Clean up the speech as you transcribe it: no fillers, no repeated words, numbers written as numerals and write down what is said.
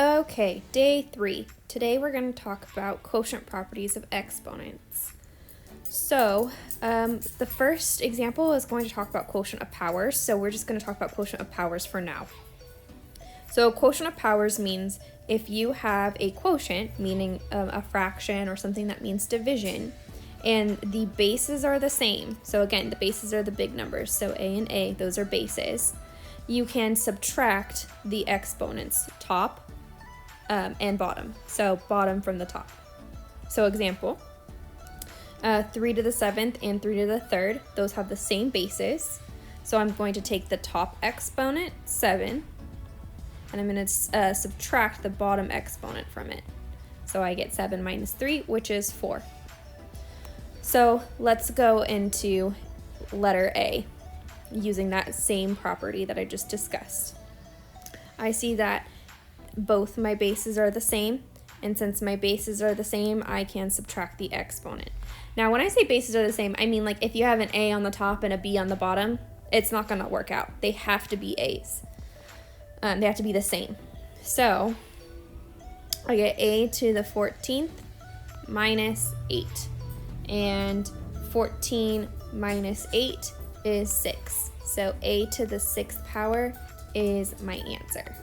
Okay, day 3. Today we're going to talk about quotient properties of exponents. So, the first example is going to talk about quotient of powers, so we're just going to talk about quotient of powers for now. So, quotient of powers means if you have a quotient, meaning a fraction or something that means division, and the bases are the same. So again, the bases are the big numbers, so a and a, those are bases. You can subtract the exponents, top and bottom. So bottom from the top. So example, 3 to the 7th and 3 to the 3rd, those have the same bases. So I'm going to take the top exponent, 7, and I'm going to subtract the bottom exponent from it. So I get 7 minus 3, which is 4. So let's go into letter A, using that same property that I just discussed. I see that both my bases are the same, and since my bases are the same, I can subtract the exponent. Now, when I say bases are the same, I mean like if you have an A on the top and a B on the bottom, it's not going to work out. They have to be A's. They have to be the same. So I get A to the 14th minus 8. And 14 minus 8 is 6. So A to the 6th power is my answer.